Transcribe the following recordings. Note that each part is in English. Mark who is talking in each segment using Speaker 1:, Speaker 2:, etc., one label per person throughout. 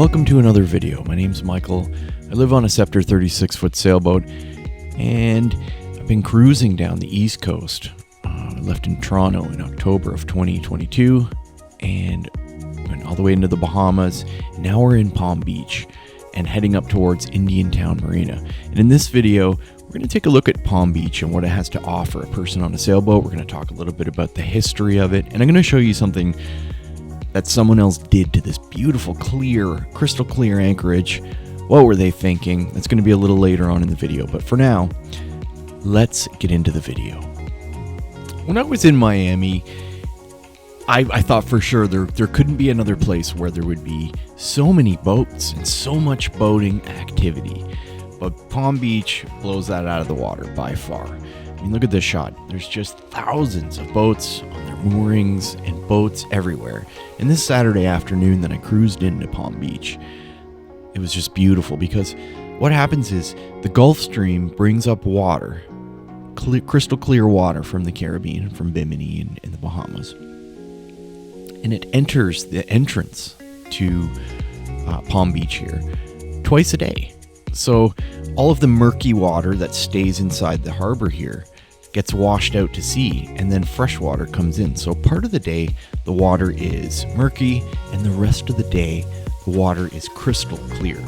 Speaker 1: Welcome to another video. My name's Michael. I live on a Scepter 36-foot sailboat, and I've been cruising down the East Coast. I left in Toronto in October of 2022 and went all the way into the Bahamas. Now we're in Palm Beach and heading up towards Indiantown Marina. And in this video, we're going to take a look at Palm Beach and what it has to offer a person on a sailboat. We're going to talk a little bit about the history of it, and I'm going to show you something that someone else did to this beautiful, clear, crystal clear anchorage. What were they thinking? That's going to be a little later on in the video, but for now, let's get into the video. When I was in Miami, I thought for sure there couldn't be another place where there would be so many boats and so much boating activity. But Palm Beach blows that out of the water by far. I mean, look at this shot. There's just thousands of boats on their moorings and boats everywhere. And this Saturday afternoon that I cruised into Palm Beach, it was just beautiful because what happens is the Gulf Stream brings up water, crystal clear water from the Caribbean, from Bimini and the Bahamas. And it enters the entrance to Palm Beach here twice a day. So all of the murky water that stays inside the harbor here gets washed out to sea, and then fresh water comes in. So part of the day, the water is murky, and the rest of the day, the water is crystal clear.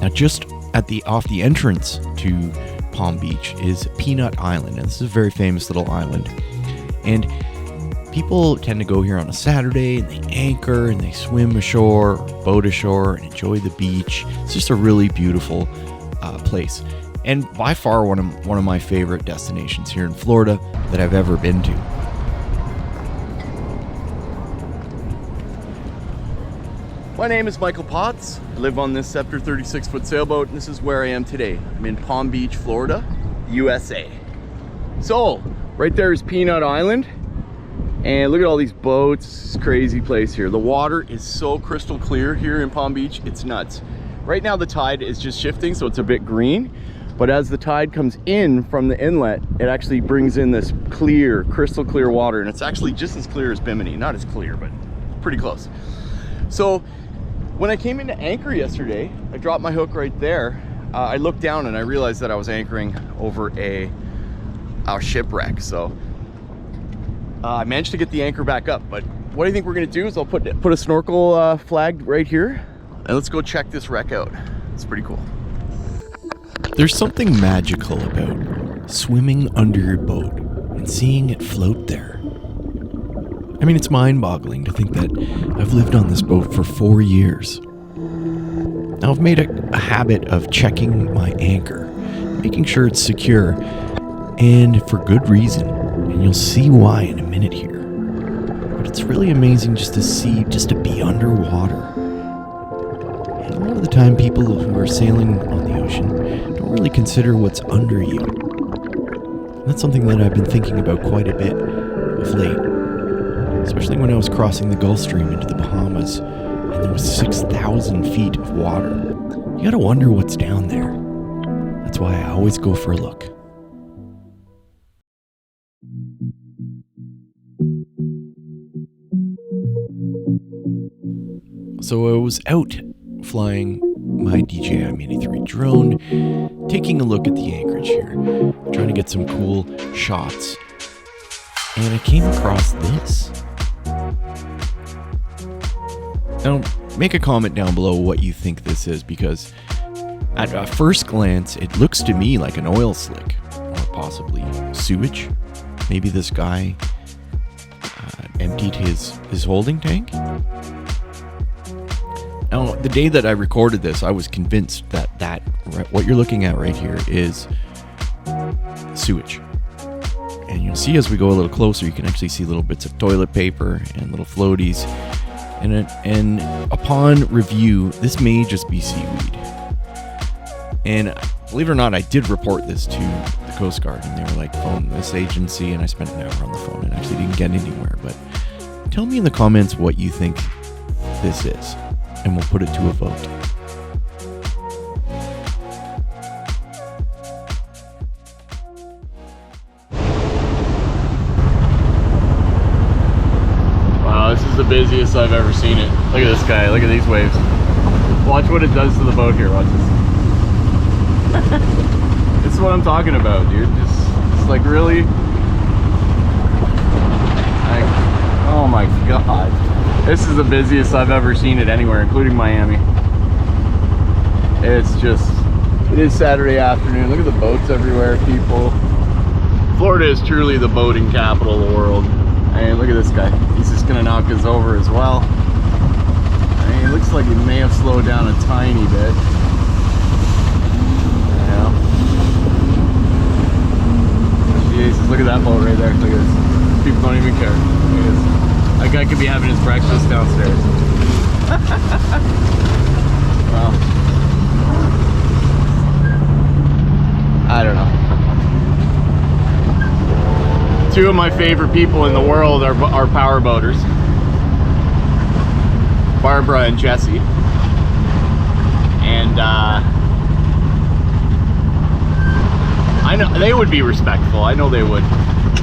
Speaker 1: Now, just off the entrance to Palm Beach is Peanut Island, and this is a very famous little island. And people tend to go here on a Saturday, and they anchor, and they swim ashore, or boat ashore, and enjoy the beach. It's just a really beautiful place. And by far one of my favorite destinations here in Florida that I've ever been to. My name is Michael Potts. I live on this Scepter 36-foot sailboat, and this is where I am today. I'm in Palm Beach, Florida, USA. So, right there is Peanut Island. And look at all these boats. It's a crazy place here. The water is so crystal clear here in Palm Beach, it's nuts. Right now the tide is just shifting, so it's a bit green. But as the tide comes in from the inlet, it actually brings in this clear, crystal clear water. And it's actually just as clear as Bimini. Not as clear, but pretty close. So when I came into anchor yesterday, I dropped my hook right there. I looked down and I realized that I was anchoring over our shipwreck. So I managed to get the anchor back up. But what I think we're gonna do is I'll put a snorkel flag right here, and let's go check this wreck out. It's pretty cool. There's something magical about swimming under your boat and seeing it float there. I mean, it's mind-boggling to think that I've lived on this boat for 4 years. Now, I've made a habit of checking my anchor, making sure it's secure, and for good reason. And you'll see why in a minute here. But it's really amazing just to be underwater. And a lot of the time, people who are sailing on the ocean don't really consider what's under you. And that's something that I've been thinking about quite a bit of late. Especially when I was crossing the Gulf Stream into the Bahamas, and there was 6,000 feet of water. You gotta wonder what's down there. That's why I always go for a look. So I was out flying my DJI Mini 3 drone, taking a look at the anchorage here, trying to get some cool shots, and I came across this. Now, make a comment down below what you think this is, because at a first glance, it looks to me like an oil slick, or possibly sewage. Maybe this guy emptied his holding tank. Now, the day that I recorded this, I was convinced that what you're looking at right here is sewage. And you'll see as we go a little closer, you can actually see little bits of toilet paper and little floaties. And upon review, this may just be seaweed. And believe it or not, I did report this to the Coast Guard, and they were like, phone this agency, and I spent an hour on the phone and actually didn't get anywhere. But tell me in the comments what you think this is, and we'll put it to a vote. Wow, this is a busiest I've ever seen it. Look at this guy, look at these waves. Watch what it does to the boat here, watch this. This is what I'm talking about, dude. It's like really, like, oh my god. This is the busiest I've ever seen it anywhere, including Miami. It's just, it is Saturday afternoon. Look at the boats everywhere, people. Florida is truly the boating capital of the world. And look at this guy. He's just gonna knock us over as well. I mean, it looks like he may have slowed down a tiny bit. Yeah. Jesus, look at that boat right there. Look at this. People don't even care. Look at this. That guy could be having his breakfast downstairs. Wow. I don't know. Two of my favorite people in the world are power boaters. Barbara and Jesse. And I know they would be respectful. I know they would.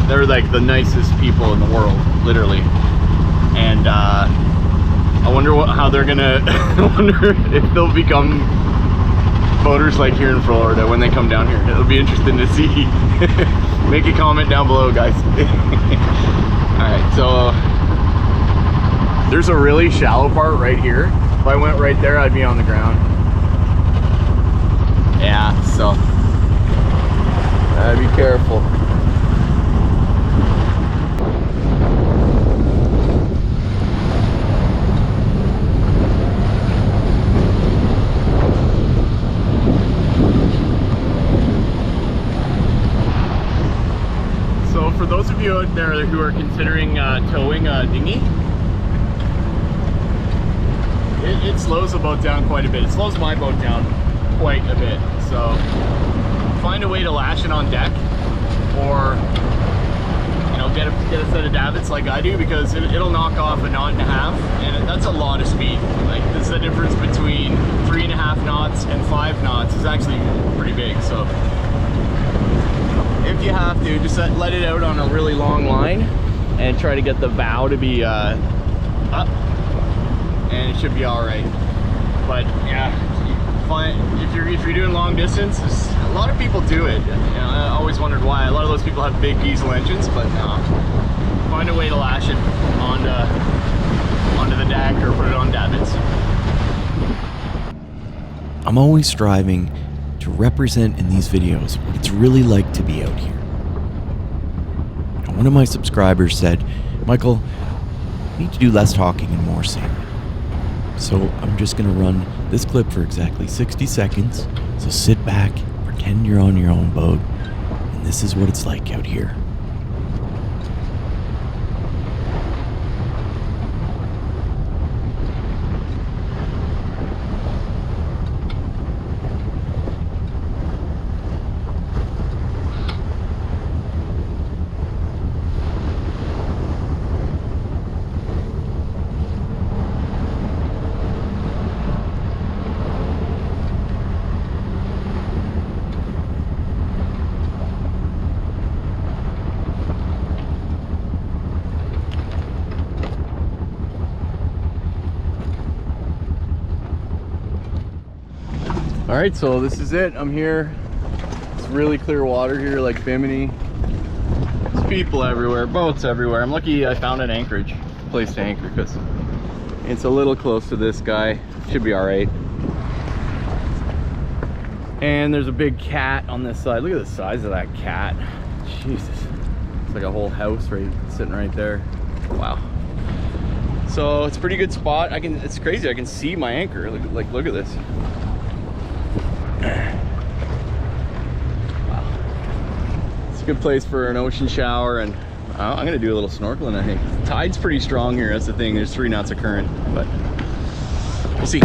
Speaker 1: They're like the nicest people in the world, literally. And I wonder how they're gonna. I wonder if they'll become boaters like here in Florida when they come down here. It'll be interesting to see. Make a comment down below, guys. Alright, so there's a really shallow part right here. If I went right there, I'd be on the ground. Yeah, so be careful. For those of you out there who are considering towing a dinghy, it slows the boat down quite a bit. It slows my boat down quite a bit. So find a way to lash it on deck, or you know, get a set of davits like I do, because it'll knock off a knot and a half, and that's a lot of speed. Like, this is the difference between 3.5 knots and 5 knots is actually pretty big. So if you have to, just let it out on a really long line and try to get the bow to be up, and it should be all right. But yeah, if you're doing long distance, a lot of people do it. You know, I always wondered why. A lot of those people have big diesel engines, but no, find a way to lash it onto the deck or put it on davits. I'm always striving to represent in these videos what it's really like to be out here. One of my subscribers said, Michael, you need to do less talking and more singing. So I'm just going to run this clip for exactly 60 seconds. So sit back, pretend you're on your own boat, and this is what it's like out here. All right, so this is it. I'm here. It's really clear water here, like Bimini. There's people everywhere, boats everywhere. I'm lucky I found an anchorage, place to anchor, because it's a little close to this guy. Should be all right. And there's a big cat on this side. Look at the size of that cat. Jesus, it's like a whole house sitting right there. Wow. So it's a pretty good spot. It's crazy. I can see my anchor. Look at this. Wow. It's a good place for an ocean shower, and I'm gonna do a little snorkeling, I think. The tide's pretty strong here, that's the thing. There's 3 knots of current, but we'll see.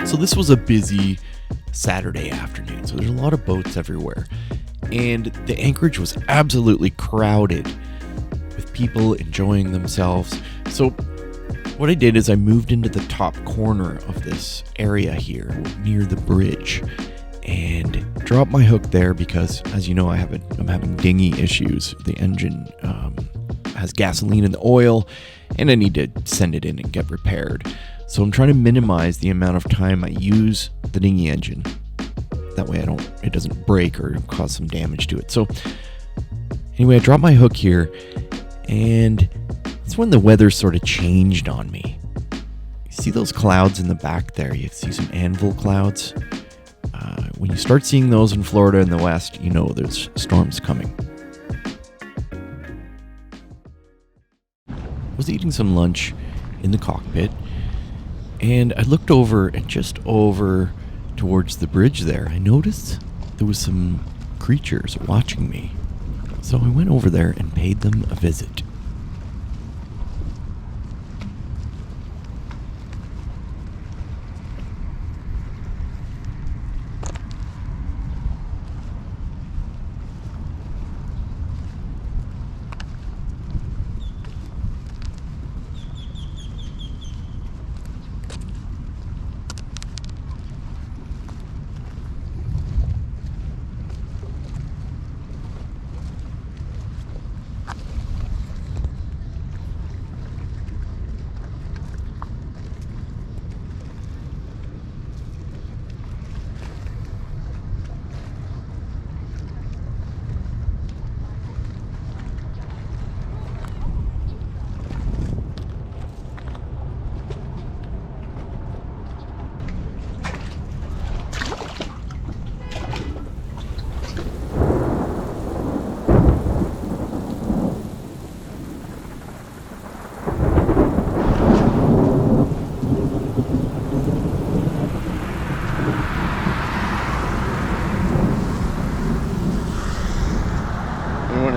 Speaker 1: So this was a busy Saturday afternoon, so there's a lot of boats everywhere. And the anchorage was absolutely crowded with people enjoying themselves. So what I did is I moved into the top corner of this area here near the bridge and dropped my hook there because, as you know, I'm having dinghy issues. The engine has gasoline in the oil and I need to send it in and get repaired. So I'm trying to minimize the amount of time I use the dinghy engine. That way it doesn't break or cause some damage to it. So anyway, I dropped my hook here and that's when the weather sort of changed on me. You see those clouds in the back there? You see some anvil clouds? When you start seeing those in Florida in the west, you know there's storms coming. I was eating some lunch in the cockpit, and I looked over, and just over towards the bridge there, I noticed there was some creatures watching me. So I went over there and paid them a visit.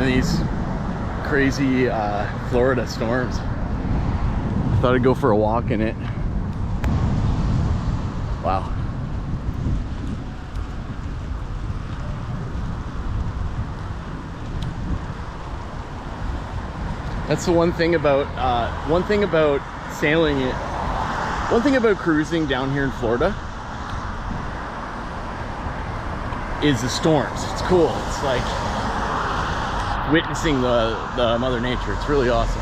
Speaker 1: These crazy Florida storms. I thought I'd go for a walk in it. Wow. That's the one thing about sailing it. One thing about cruising down here in Florida is the storms. It's cool. It's like witnessing the mother nature. It's really awesome.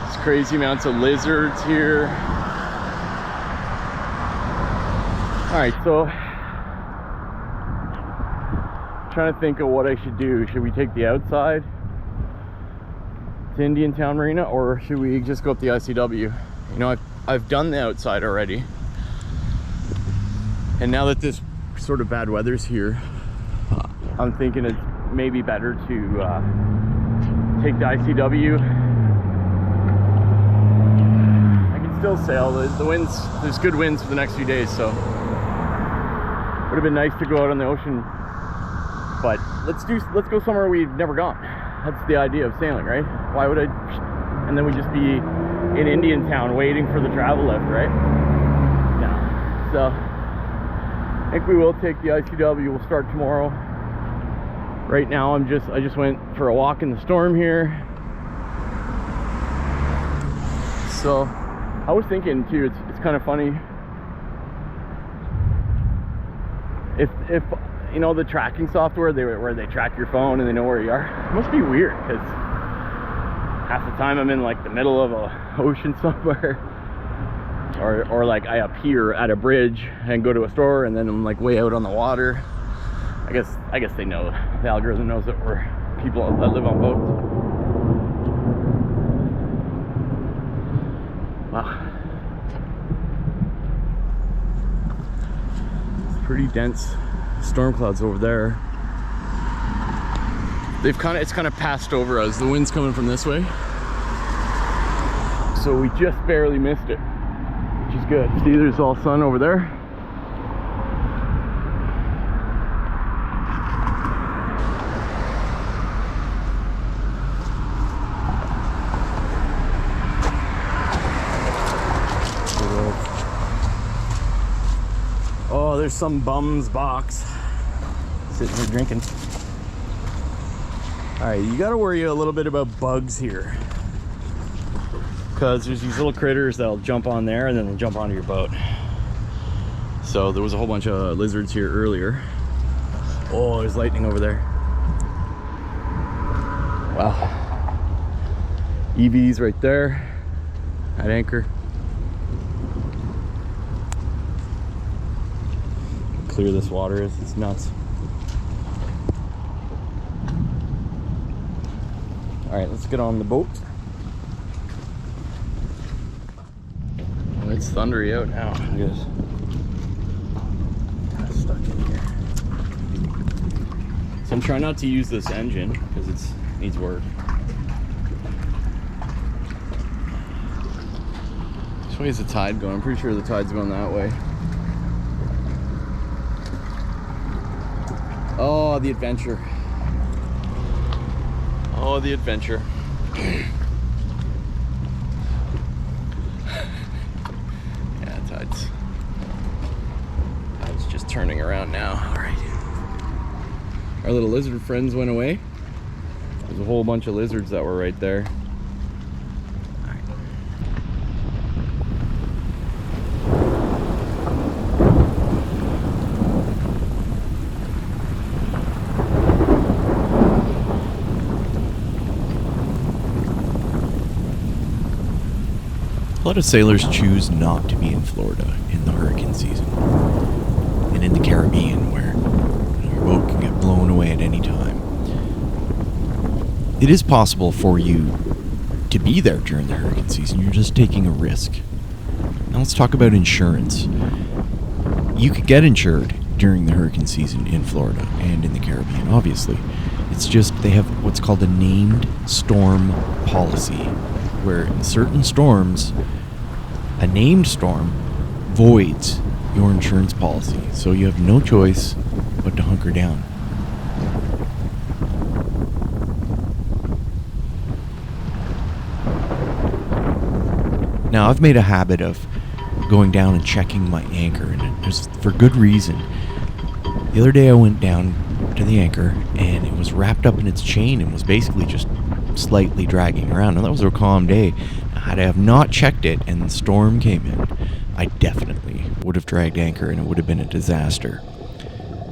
Speaker 1: There's crazy amounts of lizards here. All right, so trying to think of what I should do. Should we take the outside to Indian Town Marina, or should we just go up the ICW? You know, I've done the outside already. And now that this sort of bad weather's here, I'm thinking it's maybe better to take the ICW. I can still sail. The winds, there's good winds for the next few days, so would have been nice to go out on the ocean. But let's go somewhere we've never gone. That's the idea of sailing, right? Why would I? And then we just be in Indian Town waiting for the travel lift, right? No. So I think we will take the ICW. We'll start tomorrow. Right now, I just went for a walk in the storm here. So I was thinking too, it's kind of funny if you know the tracking software where they track your phone and they know where you are. It must be weird because half the time I'm in like the middle of a ocean somewhere. Or like I appear at a bridge and go to a store and then I'm like way out on the water. I guess they know, the algorithm knows that we're people that live on boats. Wow. It's pretty dense storm clouds over there. It's kind of passed over us. The wind's coming from this way. So we just barely missed it, which is good. See, there's all sun over there. Oh, there's some bum's box sitting here drinking. Alright, you gotta worry a little bit about bugs here, because there's these little critters that'll jump on there and then they'll jump onto your boat. So there was a whole bunch of lizards here earlier. Oh, there's lightning over there. Wow. EV's right there at anchor. How clear this water is, it's nuts. All right, let's get on the boat. Oh, it's thundery out now. Look at this. Got stuck in here. So I'm trying not to use this engine because it needs work. Which way is the tide going? I'm pretty sure the tide's going that way. Oh, the adventure. Oh, the adventure. Yeah, tide's just turning around now. All right. Our little lizard friends went away. There's a whole bunch of lizards that were right there.
Speaker 2: A lot of sailors choose not to be in Florida in the hurricane season, and in the Caribbean where your boat can get blown away at any time. It is possible for you to be there during the hurricane season. You're just taking a risk. Now let's talk about insurance. You could get insured during the hurricane season in Florida and in the Caribbean, obviously. It's just they have what's called a named storm policy, where in certain storms, a named storm voids your insurance policy. So you have no choice but to hunker down. Now, I've made a habit of going down and checking my anchor, and it was for good reason. The other day I went down to the anchor, and it was wrapped up in its chain and was basically just slightly dragging around. And that was a calm day. Had I have not checked it and the storm came in, I definitely would have dragged anchor and it would have been a disaster.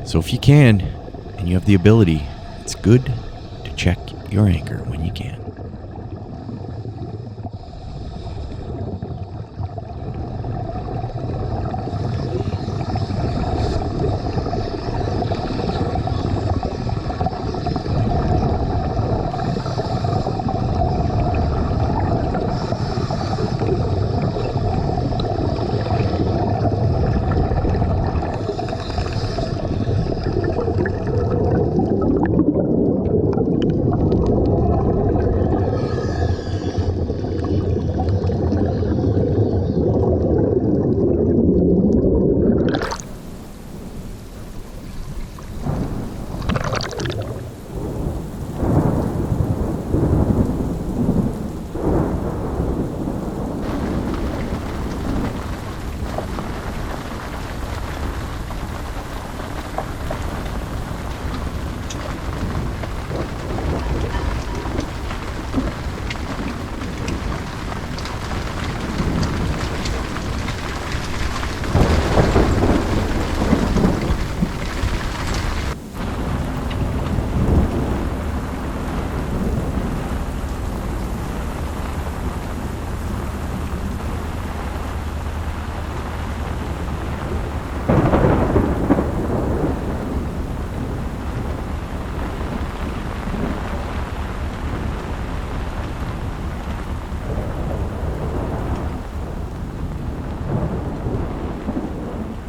Speaker 2: So if you can, and you have the ability, it's good to check your anchor when you can.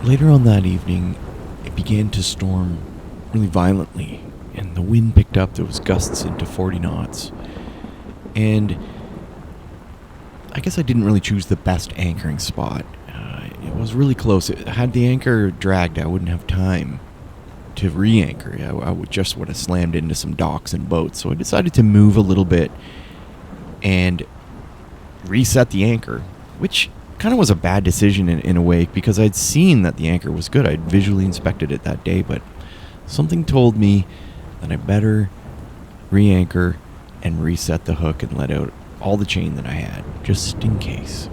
Speaker 2: Later on that evening, it began to storm really violently, and the wind picked up. There was gusts into 40 knots. And I guess I didn't really choose the best anchoring spot. It was really close. Had the anchor dragged, I wouldn't have time to re-anchor. I would have slammed into some docks and boats. So I decided to move a little bit and reset the anchor, which kind of was a bad decision in a way, because I'd seen that the anchor was good. I'd visually inspected it that day, but something told me that I better re-anchor, and reset the hook and let out all the chain that I had, just in case.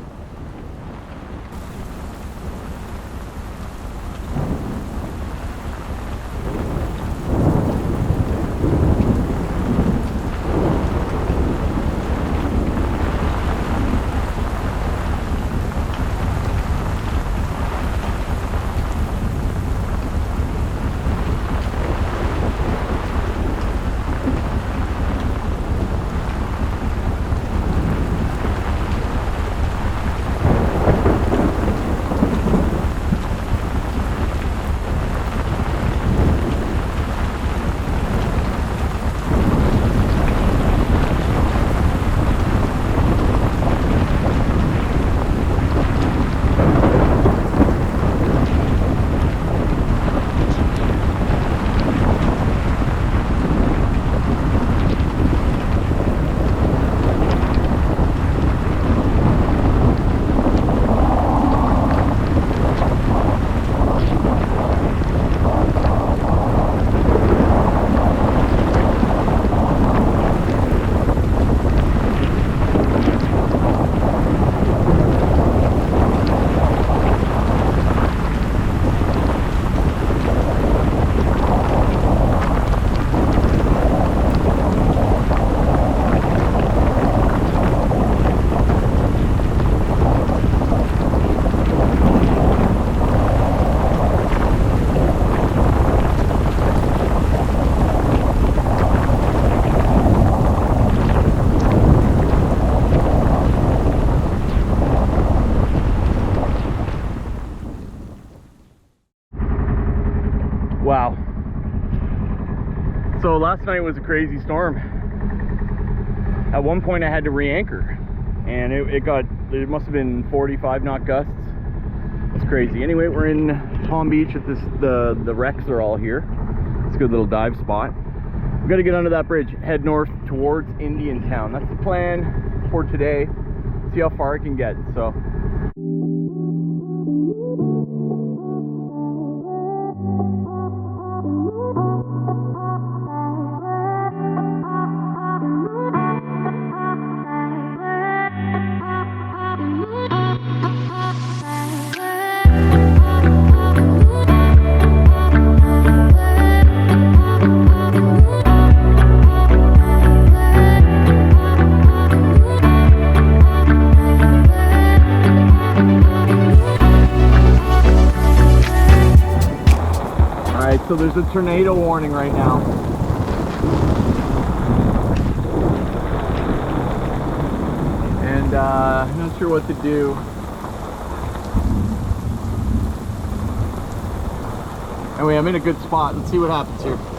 Speaker 1: Wow. So last night was a crazy storm. At one point I had to re-anchor, and it must have been 45 knot gusts. It's crazy. Anyway, we're in Palm Beach at the wrecks are all here. It's a good little dive spot. We've got to get under that bridge, head north towards Indian Town. That's the plan for today. See how far I can get. So so there's a tornado warning right now. And I'm not sure what to do. Anyway, I'm in a good spot. Let's see what happens here.